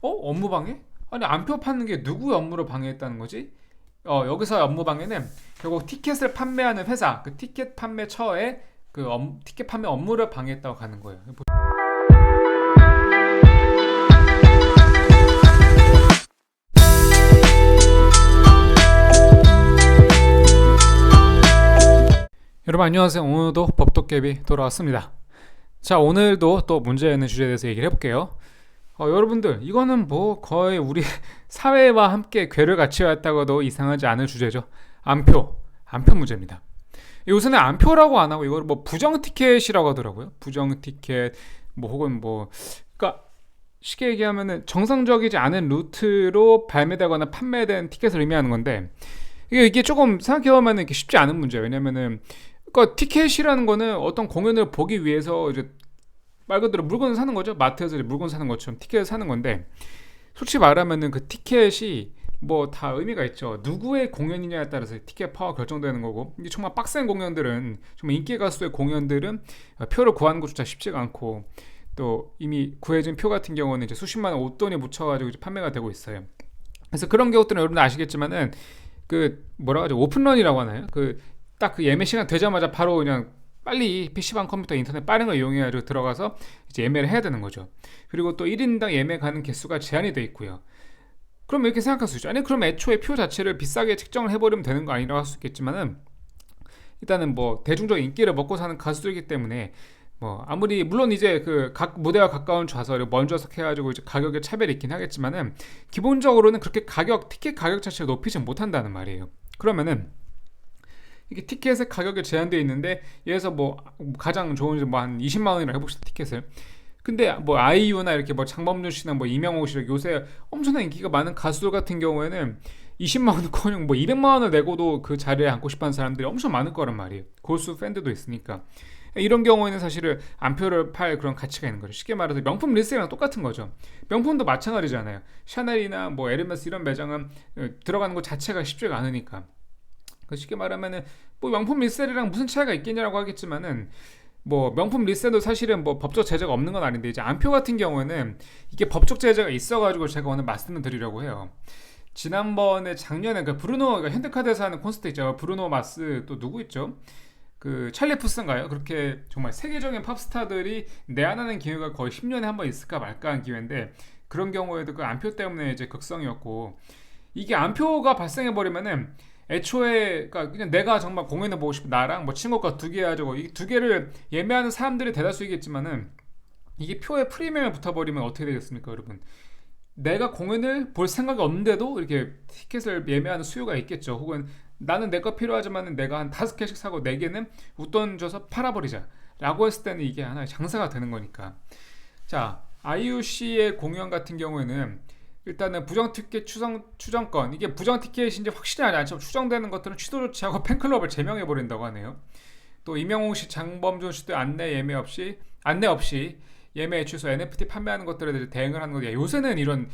업무 방해? 아니 안표 파는 게 누구의 업무를 방해했다는 거지? 여기서 업무 방해는 결국 티켓을 판매하는 회사, 그 티켓 판매처의 티켓 판매 업무를 방해했다고 하는 거예요. 여러분 안녕하세요. 오늘도 법도깨비 돌아왔습니다. 자, 오늘도 또 문제 있는 주제에 대해서 얘기를 해볼게요. 여러분들 이거는 뭐 거의 우리 사회와 함께 궤를 같이 왔다고도 이상하지 않을 주제죠. 안표 문제입니다. 요새는 안표라고 안 하고 이걸 뭐 부정 티켓이라고 하더라고요. 부정 티켓 뭐 혹은 뭐 그러니까 쉽게 얘기하면은 정상적이지 않은 루트로 발매되거나 판매된 티켓을 의미하는 건데 이게 조금 생각해보면 이렇게 쉽지 않은 문제예요. 왜냐면은 그러니까 티켓이라는 거는 어떤 공연을 보기 위해서 이제 말 그대로 물건을 사는 거죠. 마트에서 물건 사는 것처럼 티켓을 사는 건데 솔직히 말하면은 그 티켓이 뭐 다 의미가 있죠. 누구의 공연이냐에 따라서 티켓 파워 결정되는 거고 이게 정말 빡센 공연들은 정말 인기 가수의 공연들은 표를 구하는 것조차 쉽지가 않고 또 이미 구해진 표 같은 경우는 이제 수십만 원 옷돈이 묻혀가지고 이제 판매가 되고 있어요. 그래서 그런 경우들은 여러분 아시겠지만은 그 뭐라 하죠 오픈런이라고 하나요? 그 딱 그 예매 시간 되자마자 바로 그냥 빨리 PC방 컴퓨터 인터넷 빠른 걸 이용해가지고 들어가서 이제 예매를 해야 되는 거죠. 그리고 또 1인당 예매 가는 개수가 제한이 돼 있고요. 그럼 이렇게 생각할 수 있죠. 아니 그럼 애초에 표 자체를 비싸게 책정을 해버리면 되는 거 아니라고 할 수 있겠지만은 일단은 뭐 대중적 인기를 먹고 사는 가수들이기 때문에 뭐 아무리 물론 이제 그 각 무대와 가까운 좌석을 먼저 해가지고 이제 가격에 차별이 있긴 하겠지만은 기본적으로는 그렇게 티켓 가격 자체를 높이지 못한다는 말이에요. 그러면은 이게 티켓의 가격이 제한되어 있는데 예에서 뭐 가장 좋은 뭐한 20만 원이라 해봅시다 티켓을. 근데 뭐 아이유나 이렇게 뭐 장범준 씨나 뭐 이명호 씨 요새 엄청난 인기가 많은 가수들 같은 경우에는 20만 원커녕 뭐 200만 원을 내고도 그 자리에 앉고 싶어하는 사람들이 엄청 많을 거란 말이에요. 골수 팬들도 있으니까. 이런 경우에는 사실은 안표를 팔 그런 가치가 있는 거죠. 쉽게 말해서 명품 리셀이랑 똑같은 거죠. 명품도 마찬가지잖아요. 샤넬이나 뭐 에르메스 이런 매장은 들어가는 것 자체가 쉽지가 않으니까. 쉽게 말하면은 뭐 명품 리셀이랑 무슨 차이가 있겠냐라고 하겠지만은 뭐 명품 리셀도 사실은 뭐 법적 제재가 없는 건 아닌데 이제 안표 같은 경우에는 이게 법적 제재가 있어가지고 제가 오늘 말씀을 드리려고 해요. 지난번에 작년에 그 브루노가 현대카드에서 하는 콘서트 있죠. 브루노 마스 또 누구 있죠? 그 찰리 푸스인가요? 그렇게 정말 세계적인 팝스타들이 내한하는 기회가 거의 10년에 한 번 있을까 말까 한 기회인데 그런 경우에도 그 안표 때문에 이제 극성이었고 이게 안표가 발생해 버리면은 애초에 그러니까 그냥 내가 정말 공연을 보고 싶은 나랑 뭐 친구가 두 개 가지고 이 두 개를 예매하는 사람들이 대다수이겠지만은 이게 표에 프리미엄이 붙어버리면 어떻게 되겠습니까, 여러분? 내가 공연을 볼 생각이 없는데도 이렇게 티켓을 예매하는 수요가 있겠죠. 혹은 나는 내 거 필요하지만은 내가 한 5개씩 사고 4개는 웃돈 줘서 팔아버리자 라고 했을 때는 이게 하나의 장사가 되는 거니까. 자, 아이유 씨의 공연 같은 경우에는 일단은 부정 티켓 추정권 이게 부정 티켓인지 확실히 않지만 추정되는 것들은 취소 조치하고 팬클럽을 제명해 버린다고 하네요. 또 이명웅 씨, 장범준 씨도 안내 없이 예매 취소, NFT 판매하는 것들에 대해 대응을 하는 거예요. 요새는 이런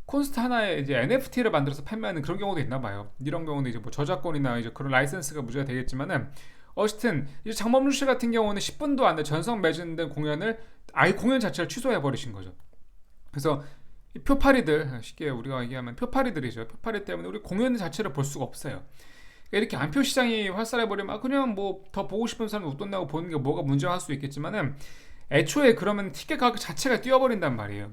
콘서트 하나에 이제 NFT를 만들어서 판매하는 그런 경우도 있나 봐요. 이런 경우는 이제 뭐 저작권이나 이제 그런 라이센스가 문제가 되겠지만은 어쨌든 이제 장범준 씨 같은 경우는 10분도 안 돼 전성 매진된 공연을 아예 공연 자체를 취소해 버리신 거죠. 그래서 이 표파리들 쉽게 우리가 얘기하면 표파리들이죠. 표파리 때문에 우리 공연 자체를 볼 수가 없어요. 그러니까 이렇게 안표 시장이 활살해 버리면 그냥 뭐 더 보고 싶은 사람 웃돈 내고 보는 게 뭐가 문제가 할 수 있겠지만은 애초에 그러면 티켓 가격 자체가 뛰어버린단 말이에요.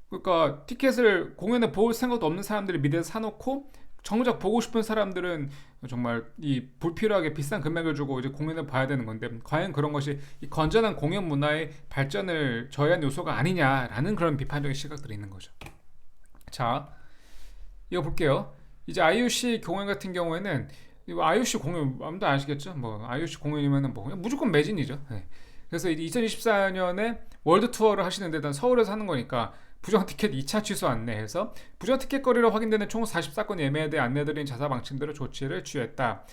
그러니까 티켓을 공연을 볼 생각도 없는 사람들이 미대에서 사놓고 정작 보고 싶은 사람들은 정말 이 불필요하게 비싼 금액을 주고 이제 공연을 봐야 되는 건데 과연 그런 것이 이 건전한 공연 문화의 발전을 저해한 요소가 아니냐라는 그런 비판적인 시각들이 있는 거죠. 자, 이거 볼게요. 이제 IUC 공연 같은 경우에는 이거 IUC 공연 아무도 아시겠죠? 뭐 IUC 공연이면은 뭐 그냥 무조건 매진이죠. 네. 그래서 2024년에 월드 투어를 하시는데 일단 서울에서 하는 거니까 부정 티켓 2차 취소 안내해서 부정 티켓 거리로 확인되는 총 44건 예매에 대해 안내드린 자사 방침대로 조치를 취했다.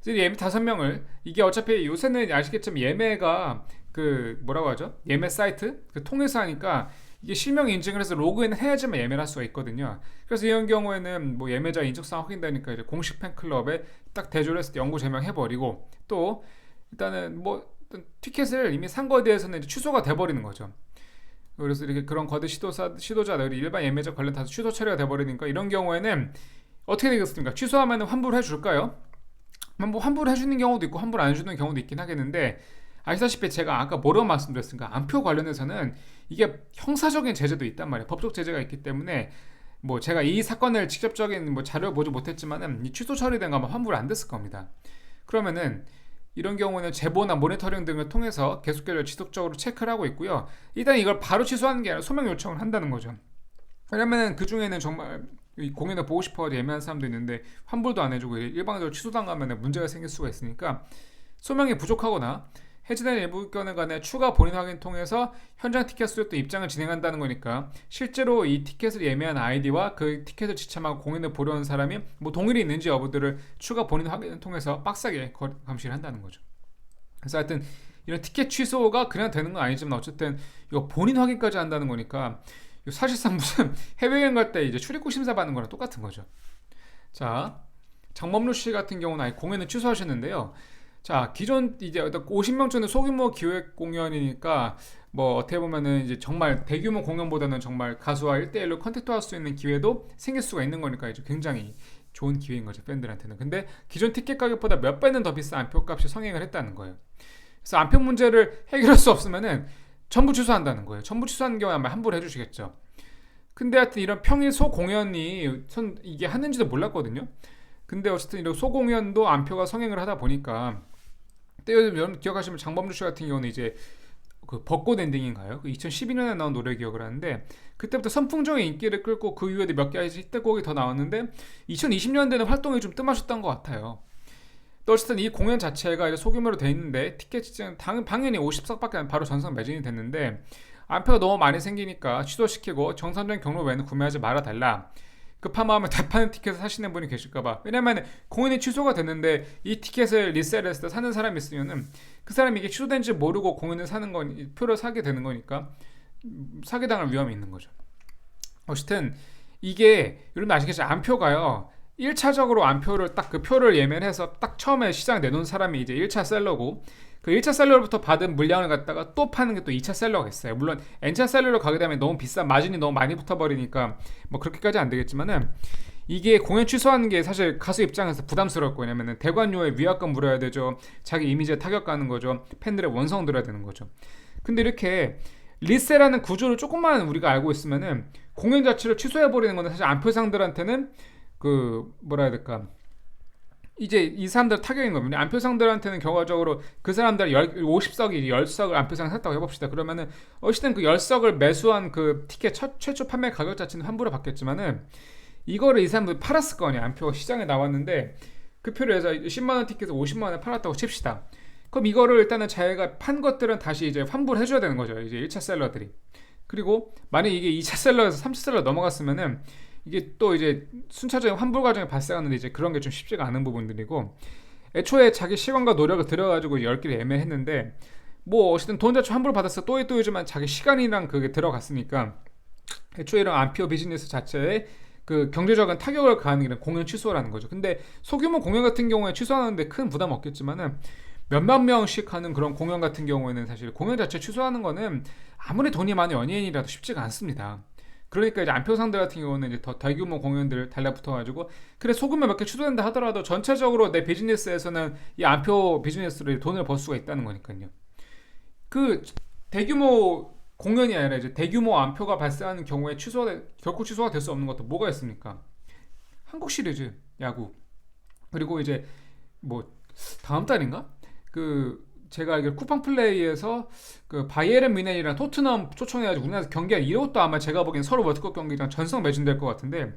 예매 5명을 이게 어차피 요새는 아시겠지만 예매가 그 뭐라고 하죠? 예매 사이트 그 통해서 하니까 이게 실명 인증을 해서 로그인을 해야지만 예매를 할 수가 있거든요. 그래서 이런 경우에는 뭐 예매자 인적사항 확인되니까 이제 공식 팬클럽에 딱 대조를 했을 때 영구 제명해버리고 또 일단은 뭐 티켓을 이미 산 거에 대해서는 이제 취소가 돼버리는 거죠. 그래서 이렇게 그런 거대 시도자들이 일반 예매자 관련 다 취소 처리가 돼버리니까 이런 경우에는 어떻게 되겠습니까? 취소하면 환불을 해줄까요? 뭐 환불을 해주는 경우도 있고 환불 안 해주는 경우도 있긴 하겠는데, 아시다시피 제가 아까 뭐라고 말씀드렸습니까? 안표 관련해서는 이게 형사적인 제재도 있단 말이에요. 법적 제재가 있기 때문에 뭐 제가 이 사건을 직접적인 뭐 자료를 보지 못했지만은 이 취소 처리된 거 아마 환불 안 됐을 겁니다. 그러면은 이런 경우는 제보나 모니터링 등을 통해서 계속해서 지속적으로 체크를 하고 있고요. 일단 이걸 바로 취소하는 게 아니라 소명 요청을 한다는 거죠. 왜냐면은 그 중에는 정말 공연을 보고 싶어 예매한 사람도 있는데 환불도 안 해주고 일방적으로 취소당하면 문제가 생길 수가 있으니까, 소명이 부족하거나 해지된 일부 건에 관해 추가 본인 확인 통해서 현장 티켓 수령 입장을 진행한다는 거니까, 실제로 이 티켓을 예매한 아이디와 그 티켓을 지참하고 공연을 보려 하는 사람이 뭐 동일이 있는지 여부들을 추가 본인 확인을 통해서 빡세게 감시를 한다는 거죠. 그래서 하여튼 이런 티켓 취소가 그냥 되는 건 아니지만 어쨌든 이거 본인 확인까지 한다는 거니까 사실상 무슨 해외여행 갈 때 이제 출입국 심사 받는 거랑 똑같은 거죠. 자, 장범루 씨 같은 경우는 아예 공연을 취소하셨는데요. 자, 기존 이제 50명 전에 소규모 기획 공연이니까 뭐 어떻게 보면은 이제 정말 대규모 공연보다는 정말 가수와 1대1로 컨택트할 수 있는 기회도 생길 수가 있는 거니까 이제 굉장히 좋은 기회인 거죠, 팬들한테는. 근데 기존 티켓 가격보다 몇 배는 더 비싼 안표값이 성행을 했다는 거예요. 그래서 안표 문제를 해결할 수 없으면은 전부 취소한다는 거예요. 전부 취소하는 경우에 아마 환불해 주시겠죠. 근데 하여튼 이런 평일 소공연이 이게 하는지도 몰랐거든요. 근데 어쨌든 이런 소공연도 안표가 성행을 하다 보니까, 그때 여러분 기억하시면 장범주 씨 같은 경우는 이제 그 벚꽃 엔딩인가요? 그 2012년에 나온 노래 기억을 하는데, 그때부터 선풍적인 인기를 끌고 그 이후에 몇 개의 히트곡이 더 나왔는데 2020년대는 활동이 좀 뜸하셨던 것 같아요. 또 어쨌든 이 공연 자체가 이제 소규모로 돼 있는데 티켓 시장 당연히 50석밖에 바로 전석 매진이 됐는데, 안표가 너무 많이 생기니까 취소시키고 정상적인 경로 외에는 구매하지 말아달라. 급한 마음에 대파는 티켓을 사시는 분이 계실까봐. 왜냐면 공연이 취소가 됐는데 이 티켓을 리셀했을 때 사는 사람이 있으면은 그 사람이 이게 취소된지 모르고 공연을 사는 건, 표를 사게 되는 거니까 사기당할 위험이 있는 거죠. 어쨌든 이게 여러분 아시겠죠? 안표가요, 1차적으로 안표를 딱 그 표를 예매를 해서 딱 처음에 시장에 내놓은 사람이 이제 1차 셀러고, 그 1차 셀러로부터 받은 물량을 갖다가 또 파는 게 또 2차 셀러가 있어요. 물론 N차 셀러로 가게 되면 너무 비싼 마진이 너무 많이 붙어버리니까 뭐 그렇게까지 안 되겠지만은, 이게 공연 취소하는 게 사실 가수 입장에서 부담스럽고, 왜냐면은 대관료에 위약금 물어야 되죠. 자기 이미지에 타격 가는 거죠. 팬들의 원성 들어야 되는 거죠. 근데 이렇게 리세라는 구조를 조금만 우리가 알고 있으면은 공연 자체를 취소해버리는 거는 사실 안표상들한테는 그 뭐라 해야 될까, 이제 이 사람들 타격인 겁니다. 안표상들한테는 결과적으로 그 사람들 50석이 10석을 안표상 샀다고 해봅시다. 그러면은 어쨌든 그 10석을 매수한 그 티켓 최초 판매 가격 자체는 환불을 받겠지만은, 이거를 이 사람들이 팔았을 거 아니에요. 안표가 시장에 나왔는데 그 표를 해서 10만원 티켓을 50만원에 팔았다고 칩시다. 그럼 이거를 일단은 자기가 판 것들은 다시 이제 환불해줘야 되는 거죠, 이제 1차 셀러들이. 그리고 만약에 이게 2차 셀러에서 3차 셀러 넘어갔으면은 이게 또 이제 순차적인 환불 과정이 발생하는데, 이제 그런 게 좀 쉽지가 않은 부분들이고, 애초에 자기 시간과 노력을 들여가지고 10개를 예매했는데 뭐 어쨌든 돈 자체 환불 받았어 또 요즘은 자기 시간이랑 그게 들어갔으니까, 애초에 이런 안표 비즈니스 자체에 그 경제적인 타격을 가하는 게 공연 취소라는 거죠. 근데 소규모 공연 같은 경우에 취소하는데 큰 부담 없겠지만은, 몇만 명씩 하는 그런 공연 같은 경우에는 사실 공연 자체 취소하는 거는 아무리 돈이 많은 연예인이라도 쉽지가 않습니다. 그러니까 이제 안표상들 같은 경우는 이제 더 대규모 공연들 달라붙어가지고, 그래 소규모 몇 개 취소된다 하더라도 전체적으로 내 비즈니스에서는 이 안표 비즈니스로 돈을 벌 수가 있다는 거니까요. 그 대규모 공연이 아니라 이제 대규모 안표가 발생하는 경우에 결코 취소가 될 수 없는 것도 뭐가 있습니까? 한국 시리즈 야구, 그리고 이제 뭐 다음 달인가 그 제가 알기로 쿠팡 플레이에서 그 바이에른 뮌헨이랑 토트넘 초청해가지고 우리나라에서 경기한 이것도 아마 제가 보기엔 서울 월드컵 경기장 전석 매진될 것 같은데,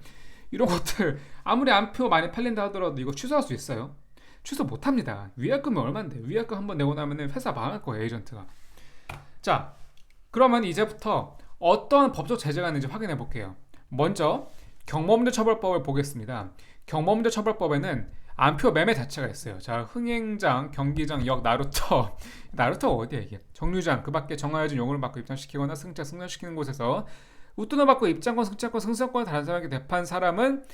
이런 것들 아무리 안표 많이 팔린다 하더라도 이거 취소할 수 있어요? 취소 못합니다. 위약금이 얼만데, 위약금 한번 내고 나면 회사 망할 거예요, 에이전트가. 자, 그러면 이제부터 어떤 법적 제재가 있는지 확인해 볼게요. 먼저 경범죄처벌법을 보겠습니다. 경범죄처벌법에는 안표 매매 자체가 있어요. 자, 흥행장, 경기장, 역, 나루터 나루터가 어디야 이게? 정류장, 그 밖에 정하여진 요금을 받고 입장시키거나 승차시키는 곳에서 웃돈을 받고 입장권, 승차권, 승선권을 다른 사람에게 대파한 사람은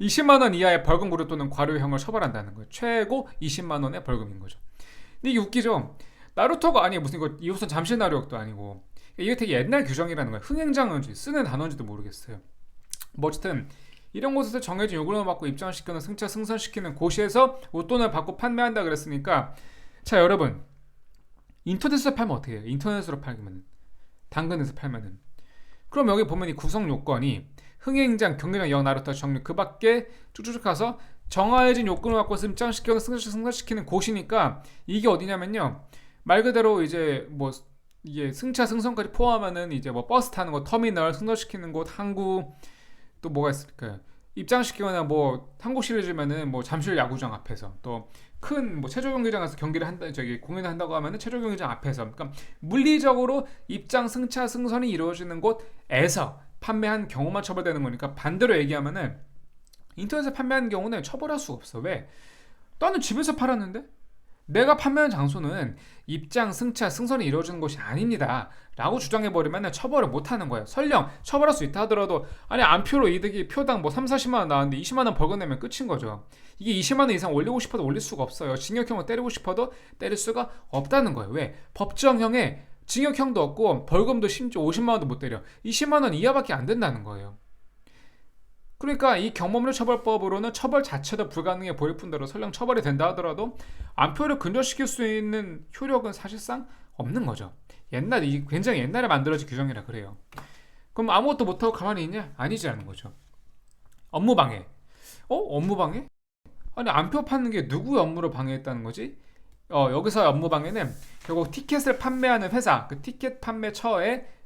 20만원 이하의 벌금 구류 또는 과료형을 처벌한다는 거예요. 최고 20만원의 벌금인 거죠. 근데 이게 웃기죠? 나루터가 아니 무슨 이거 2호선 잠실나루역도 아니고, 이게 되게 옛날 규정이라는 거예요. 흥행장인지 쓰는 단어인지도 모르겠어요. 뭐 어쨌든 이런 곳에서 정해진 요금을 받고 입장시키는 승차 승선시키는 곳에서 웃돈을 받고 판매한다 그랬으니까, 자 여러분, 인터넷에서 팔면 어떻게 해요? 인터넷으로 팔면, 당근에서 팔면은, 그럼 여기 보면 이 구성 요건이 흥행장, 경기장, 역, 나루터, 정류 그 밖에 쭉쭉쭉 가서 정해진 요건을 갖고 입장시키거나 승선시키는 곳이니까, 이게 어디냐면요, 말 그대로 이제 뭐 이게 승차 승선까지 포함하는 이제 뭐 버스 타는 곳, 터미널, 승선시키는 곳, 항구, 또 뭐가 있을까요? 입장시키거나 뭐 한국 시리즈면은 뭐 잠실 야구장 앞에서, 또 큰 뭐 체조 경기장에서 경기를 한다, 저기 공연을 한다고 하면은 체조 경기장 앞에서, 그러니까 물리적으로 입장 승차 승선이 이루어지는 곳에서 판매한 경우만 처벌되는 거니까, 반대로 얘기하면은 인터넷에 판매하는 경우는 처벌할 수가 없어. 왜? 나는 집에서 팔았는데? 내가 판매한 장소는 입장, 승차, 승선이 이루어지는 곳이 아닙니다 라고 주장해버리면 처벌을 못하는 거예요. 설령 처벌할 수 있다 하더라도, 아니 안표로 이득이 표당 뭐 3, 40만원 나왔는데 20만원 벌금 내면 끝인 거죠. 이게 20만원 이상 올리고 싶어도 올릴 수가 없어요. 징역형을 때리고 싶어도 때릴 수가 없다는 거예요. 왜? 법정형에 징역형도 없고 벌금도 심지어 50만원도 못 때려. 20만원 이하밖에 안 된다는 거예요. 그러니까 이 경범죄 처벌법으로는 처벌 자체도 불가능해 보일 뿐더러, 설령 처벌이 된다 하더라도 안표를 근절시킬 수 있는 효력은 사실상 없는 거죠. 이 굉장히 옛날에 만들어진 규정이라 그래요. 그럼 아무것도 못하고 가만히 있냐? 아니지라는 거죠. 업무방해. 업무방해? 아니 안표 파는 게 누구의 업무를 방해했다는 거지? 여기서 업무방해는 결국 티켓을 판매하는 회사, 그 티켓 판매처의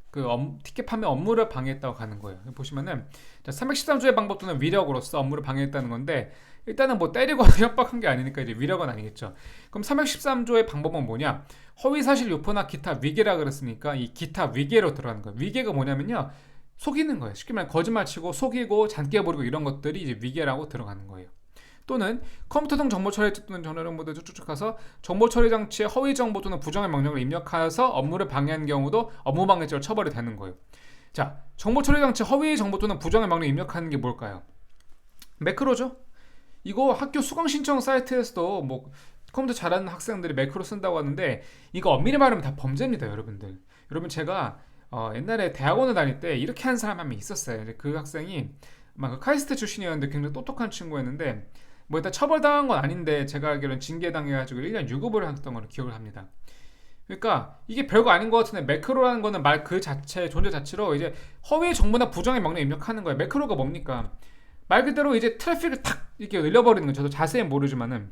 티켓 판매 업무를 방해했다고 하는 거예요. 보시면은 313조의 방법 또는 위력으로서 업무를 방해했다는 건데, 일단은 뭐 때리고 협박한 게 아니니까 이제 위력은 아니겠죠. 그럼 313조의 방법은 뭐냐? 허위사실 유포나 기타 위계라 그랬으니까 이 기타 위계로 들어가는 거예요. 위계가 뭐냐면요, 속이는 거예요. 쉽게 말하면 거짓말치고 속이고 잔깨 부리고 이런 것들이 이제 위계라고 들어가는 거예요. 또는 컴퓨터 등 정보 처리 또는 전화력 모두 쭉쭉 가서 정보 처리 장치에 허위 정보 또는 부정의 명령을 입력하여서 업무를 방해한 경우도 업무방해죄로 처벌이 되는 거예요. 자, 정보 처리 장치 허위 정보 또는 부정의 명령 입력하는 게 뭘까요? 매크로죠. 이거 학교 수강 신청 사이트에서도 뭐 컴퓨터 잘하는 학생들이 매크로 쓴다고 하는데, 이거 엄밀히 말하면 다 범죄입니다, 여러분들. 여러분, 제가 옛날에 대학원을 다닐 때 이렇게 한 사람 한 명 있었어요. 그 학생이 아마 그 카이스트 출신이었는데 굉장히 똑똑한 친구였는데, 뭐 일단 처벌당한 건 아닌데 제가 알기로는 징계당해가지고 1년 유급을 했던 걸로 기억을 합니다. 그러니까 이게 별거 아닌 것 같은데, 매크로라는 거는 말 그 자체, 존재 자체로 이제 허위 정보나 부정의 명령 입력하는 거예요. 매크로가 뭡니까? 말 그대로 이제 트래픽을 탁 이렇게 늘려버리는 거죠. 저도 자세히 모르지만은,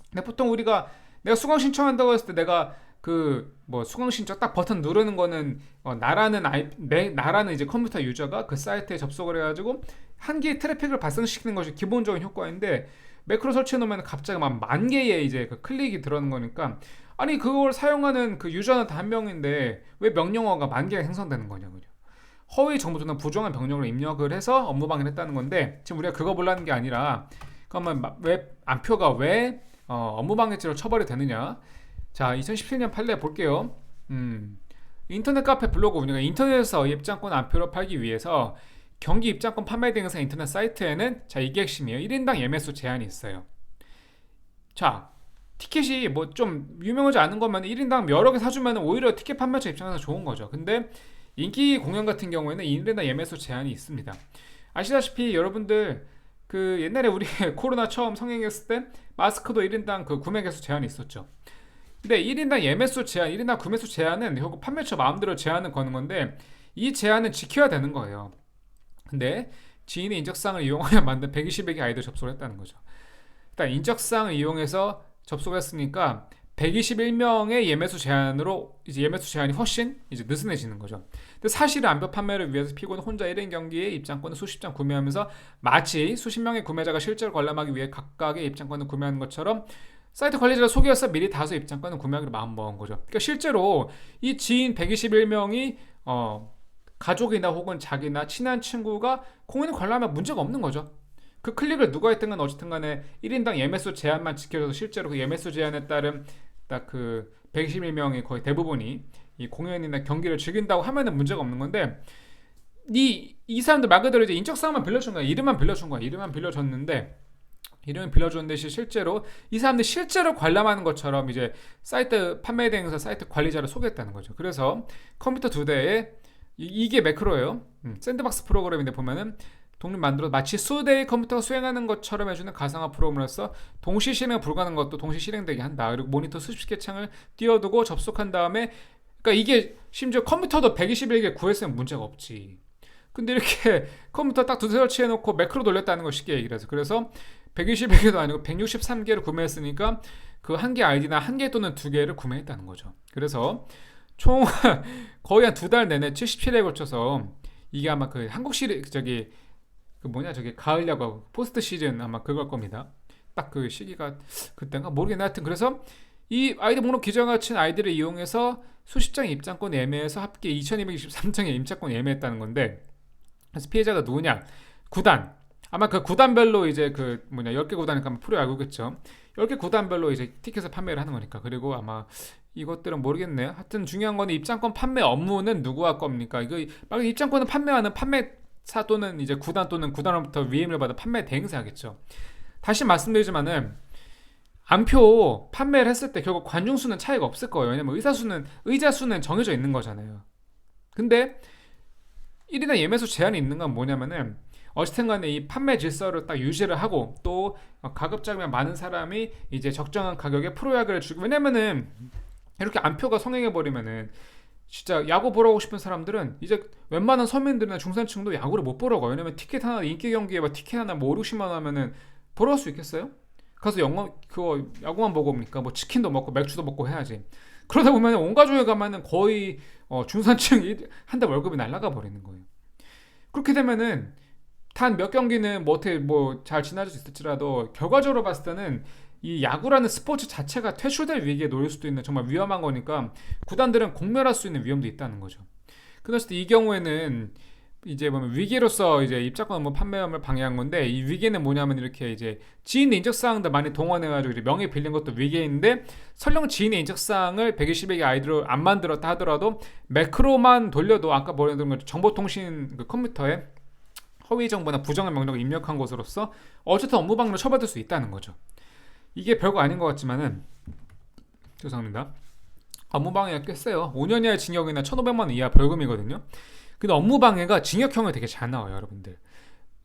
근데 보통 내가 수강 신청한다고 했을 때, 내가 그 뭐 수강 신청 딱 버튼 누르는 거는 나라는 이제 컴퓨터 유저가 그 사이트에 접속을 해가지고 한 개의 트래픽을 발생시키는 것이 기본적인 효과인데, 매크로 설치해 놓으면 갑자기 막 만 개의 이제 그 클릭이 들어가는 거니까, 아니 그걸 사용하는 그 유저는 다 한 명인데 왜 명령어가 만 개가 생성되는 거냐고요. 허위 정보나 부정한 명령을 입력을 해서 업무방해를 했다는 건데, 지금 우리가 그거 보려는 게 아니라, 그러면 왜 안표가 왜 업무방해죄로 처벌이 되느냐? 자, 2017년 판례 볼게요. 인터넷 카페 블로그 운영에 인터넷에서 입장권 안표를 팔기 위해서 경기 입장권 판매 등에서 인터넷 사이트에는, 자 이게 핵심이에요, 1인당 예매수 제한이 있어요. 자, 티켓이 뭐 좀 유명하지 않은 거면 1인당 여러 개 사주면 오히려 티켓 판매처 입장에서 좋은 거죠. 근데 인기 공연 같은 경우에는 1인당 예매수 제한이 있습니다. 아시다시피 여러분들, 그 옛날에 우리 코로나 처음 성행했을 때 마스크도 1인당 그 구매 개수 제한이 있었죠. 근데 1인당 예매수 제한, 1인당 구매수 제한은 결국 판매처 마음대로 제한을 거는 건데, 이 제한은 지켜야 되는 거예요. 근데 지인의 인적사항을 이용하여 만든 120여 아이들 접속을 했다는 거죠. 일단 인적사항을 이용해서 접속을 했으니까 121명의 예매수 제한으로 이제 예매수 제한이 훨씬 이제 느슨해지는 거죠. 근데 사실은 안표 판매를 위해서 피고는 혼자 1인 경기에 입장권을 수십 장 구매하면서 마치 수십 명의 구매자가 실제로 관람하기 위해 각각의 입장권을 구매하는 것처럼 사이트 관리자를 속여서 미리 다수 입장권을 구매하기로 마음먹은 거죠. 그러니까 실제로 이 지인 121명이 가족이나 혹은 자기나 친한 친구가 공연을 관람하면 문제가 없는 거죠. 그 클릭을 누가 했든 간 어쨌든 간에 1인당 예매수 제한만 지켜져서 실제로 그 예매수 제한에 따른 딱 그 121명이 거의 대부분이 이 공연이나 경기를 즐긴다고 하면은 문제가 없는 건데, 이 사람들 말 그대로 이제 인적사항만 빌려준 거야. 이름만 빌려준 거야. 이름만 빌려줬는데, 이름을 빌려줬는데 실제로 이 사람들이 실제로 관람하는 것처럼 이제 사이트 판매 대행사 사이트 관리자를 소개했다는 거죠. 그래서 컴퓨터 두 대에 이게 매크로예요. 샌드박스 프로그램인데 보면은 독립 만들어 마치 수대의 컴퓨터가 수행하는 것처럼 해주는 가상화 프로그램으로서 동시 실행 불가능한 것도 동시 실행되게 한다. 그리고 모니터 수십 개 창을 띄워두고 접속한 다음에 그러니까 이게 심지어 컴퓨터도 121개 구했으면 문제가 없지. 근데 이렇게 컴퓨터 딱 두대 설치해놓고 매크로 돌렸다는 걸 쉽게 얘기를 해서 그래서 121개도 아니고 163개를 구매했으니까 그 한 개 아이디나 한 개 또는 두 개를 구매했다는 거죠. 그래서 총 거의 한 두 달 내내 77회에 걸쳐서 이게 아마 그 한국 시리 저기 그 뭐냐 저기 가을 야구 포스트 시즌 아마 그걸 겁니다. 딱 그 시기가 그때인가 모르겠네. 하여튼 그래서 이 아이디 목록 기재와 같은 아이디를 이용해서 수십 장의 입장권 예매해서 합계 2223장의 입장권 예매했다는 건데 그래서 피해자가 누구냐? 구단. 아마 그 구단별로 이제 그 뭐냐 10개 구단이니까 프로야구겠죠. 10개 구단별로 이제 티켓을 판매를 하는 거니까. 그리고 아마 이것들은 모르겠네요. 하여튼 중요한 건 입장권 판매 업무는 누구가 겁니까? 이거 막 입장권을 판매하는 판매사 또는 이제 구단 또는 구단으로부터 위임을 받은 판매 대행사겠죠. 다시 말씀드리지만은 안표 판매를 했을 때 결국 관중 수는 차이가 없을 거예요. 왜냐면 의자 수는 정해져 있는 거잖아요. 근데 1이나 예매수 제한이 있는 건 뭐냐면은 어쨌든 간에 이 판매 질서를 딱 유지를 하고 또 가급적이면 많은 사람이 이제 적정한 가격에 프로야구를 주고 왜냐면은 이렇게 안표가 성행해 버리면은 진짜 야구 보러 오고 싶은 사람들은 이제 웬만한 서민들이나 중산층도 야구를 못 보러 가요. 왜냐면 티켓 하나 인기 경기에 막 티켓 하나 뭐 5, 60만 원 하면은 보러 갈 수 있겠어요? 가서 영화 그거 야구만 보고 옵니까? 뭐 치킨도 먹고 맥주도 먹고 해야지. 그러다 보면 온 가족에 가면은 거의 중산층이 한 달 월급이 날아가 버리는 거예요. 그렇게 되면은 단 몇 경기는 뭐 어떻게 뭐 잘 지나칠 수 있을지라도 결과적으로 봤을 때는 이 야구라는 스포츠 자체가 퇴출될 위기에 놓일 수도 있는 정말 위험한 거니까 구단들은 공멸할 수 있는 위험도 있다는 거죠. 그랬을 때 이 경우에는 이제 보면 위기로서 이제 입장권 업무 판매함을 방해한 건데 이 위기는 뭐냐면 이렇게 이제 지인의 인적사항들 많이 동원해가지고 이제 명의 빌린 것도 위기인데 설령 지인의 인적사항을 120의 아이디로 안 만들었다 하더라도 매크로만 돌려도 아까 말했던 것 정보통신 그 컴퓨터에 허위 정보나 부정한 명령을 입력한 것으로서 어쨌든 업무 방해로 처벌될 수 있다는 거죠. 이게 별거 아닌 것 같지만은 죄송합니다. 업무 방해가 꽤 세요. 5년 이하의 징역이나 1,500만 원 이하 벌금이거든요. 근데 업무 방해가 징역형을 되게 잘 나와요, 여러분들.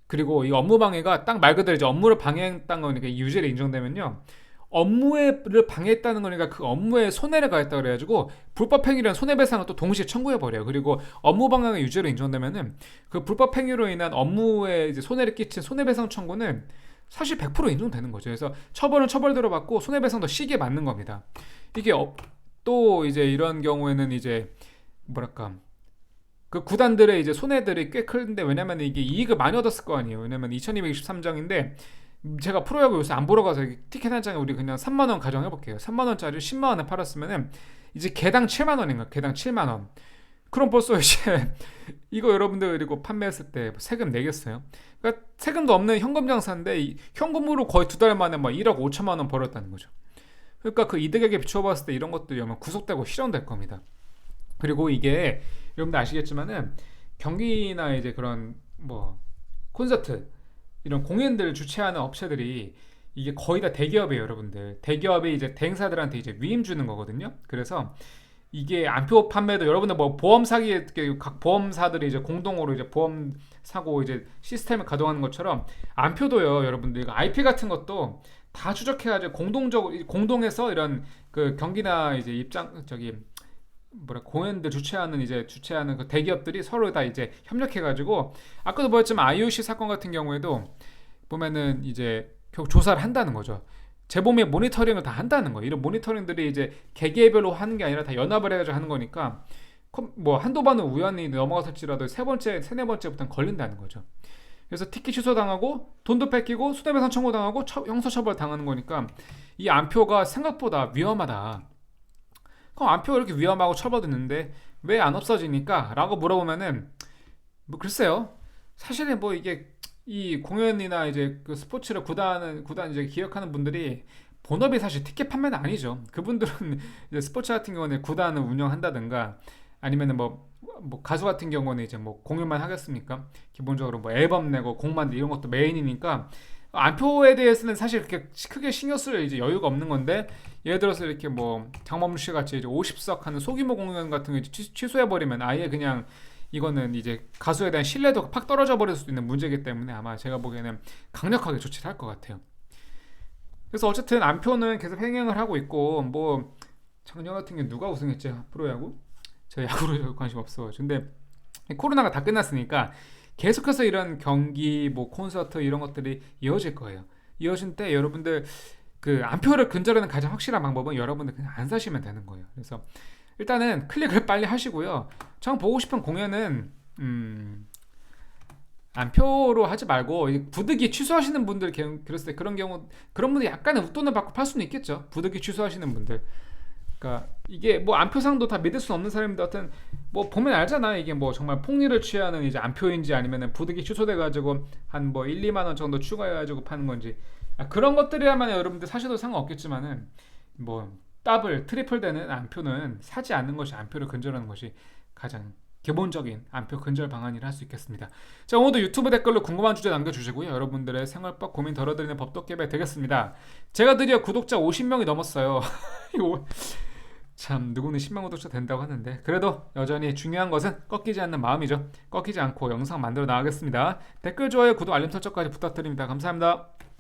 그리고 이 업무 방해가 딱 말 그대로 이제 업무를 방해했다는 거니까 유죄를 인정되면요. 업무를 방해했다는 거니까 그 업무에 손해를 가했다 그래가지고 불법 행위랑 손해배상을 또 동시에 청구해 버려요. 그리고 업무 방해가 유죄로 인정되면은 그 불법 행위로 인한 업무에 이제 손해를 끼친 손해배상 청구는 사실 100% 인정되는 거죠. 그래서 처벌은 처벌대로 받고 손해배상도 시기에 맞는 겁니다. 이게 또 이제 이런 경우에는 이제 뭐랄까 그 구단들의 이제 손해들이 꽤 큰데 왜냐면 이게 이익을 많이 얻었을 거 아니에요. 왜냐면 2223장인데 제가 프로야구 요새 안 보러 가서 티켓 한 장에 우리 그냥 3만 원 가정해 볼게요. 3만 원짜리 10만 원에 팔았으면은 이제 개당 7만 원인가? 개당 7만 원. 그럼 벌써 이제 이거 여러분들 그리고 판매했을 때 세금 내겠어요? 그러니까 세금도 없는 현금 장사인데 현금으로 거의 두 달 만에 막 1억 5천만 원 벌었다는 거죠. 그러니까 그 이득에게 비춰봤을 때 이런 것들이 아마 구속되고 실형될 겁니다. 그리고 이게 여러분들 아시겠지만은 경기나 이제 그런 뭐 콘서트 이런 공연들 주최하는 업체들이 이게 거의 다 대기업이에요, 여러분들. 대기업이 이제 대행사들한테 이제 위임 주는 거거든요. 그래서 이게 안표 판매도 여러분들 뭐 보험 사기 각 보험사들이 이제 공동으로 이제 보험 사고 이제 시스템을 가동하는 것처럼 안표도요, 여러분들 IP 같은 것도 다 추적해가지고 공동적으로 공동해서 이런 그 경기나 이제 입장 저기 뭐라 공연들 주최하는 그 대기업들이 서로 다 이제 협력해가지고 아까도 보였지만 IOC 사건 같은 경우에도 보면은 이제 결국 조사를 한다는 거죠. 재범의 모니터링을 다 한다는 거예요. 이런 모니터링들이 이제 개개별로 하는 게 아니라 다 연합을 해가지고 하는 거니까 뭐 한두 번은 우연히 넘어갔을지라도 세 번째, 세네 번째부터는 걸린다는 거죠. 그래서 티켓 취소당하고 돈도 뺏기고 손해배상 청구당하고 형사처벌 당하는 거니까 이 안표가 생각보다 위험하다. 그럼 안표가 이렇게 위험하고 처벌됐는데 왜 안 없어지니까? 라고 물어보면은 뭐 글쎄요. 사실은 뭐 이게 이 공연이나 이제 그 스포츠를 구단 이제 기획하는 분들이 본업이 사실 티켓 판매는 아니죠. 그분들은 이제 스포츠 같은 경우는 구단을 운영한다든가 아니면은 뭐 가수 같은 경우는 이제 뭐 공연만 하겠습니까? 기본적으로 뭐 앨범 내고 곡 만들 이런 것도 메인이니까 안표에 대해서는 사실 그렇게 크게 신경 쓸 이제 여유가 없는 건데, 예를 들어서 이렇게 뭐 장범준 씨 같이 이제 50석 하는 소규모 공연 같은 거 취소해 버리면 아예 그냥 이거는 이제 가수에 대한 신뢰도가 팍 떨어져 버릴 수도 있는 문제이기 때문에 아마 제가 보기에는 강력하게 조치를 할 것 같아요. 그래서 어쨌든 안표는 계속 행행을 하고 있고, 뭐 작년 같은 게 누가 우승했지? 프로야구? 제가 야구로 관심 없어. 근데 코로나가 다 끝났으니까 계속해서 이런 경기, 뭐 콘서트 이런 것들이 이어질 거예요. 이어질 때 여러분들 그 안표를 근절하는 가장 확실한 방법은 여러분들 그냥 안 사시면 되는 거예요. 그래서 일단은 클릭을 빨리 하시고요. 전 보고 싶은 공연은 안표로 하지 말고 부득이 취소하시는 분들 그랬을 때 그런 경우 그런 분들 약간의 웃돈을 받고 팔 수는 있겠죠. 부득이 취소하시는 분들. 그러니까 이게 뭐 안표상도 다 믿을 수 없는 사람인데 하여튼 뭐 보면 알잖아. 이게 뭐 정말 폭리를 취하는 이제 안표인지 아니면은 부득이 취소돼 가지고 한 뭐 1, 2만 원 정도 추가해 가지고 파는 건지. 그런 것들이야만 여러분들 사셔도 상관없겠지만은 뭐 더블, 트리플 되는 안표는 사지 않는 것이 안표를 근절하는 것이 가장 기본적인 안표 근절 방안이라 할 수 있겠습니다. 자, 오늘도 유튜브 댓글로 궁금한 주제 남겨주시고요. 여러분들의 생활법 고민 덜어드리는 법도깨비 되겠습니다. 제가 드디어 구독자 50명이 넘었어요. 이거 참 누구는 10만 구독자 된다고 하는데 그래도 여전히 중요한 것은 꺾이지 않는 마음이죠. 꺾이지 않고 영상 만들어 나가겠습니다. 댓글, 좋아요, 구독, 알림 설정까지 부탁드립니다. 감사합니다.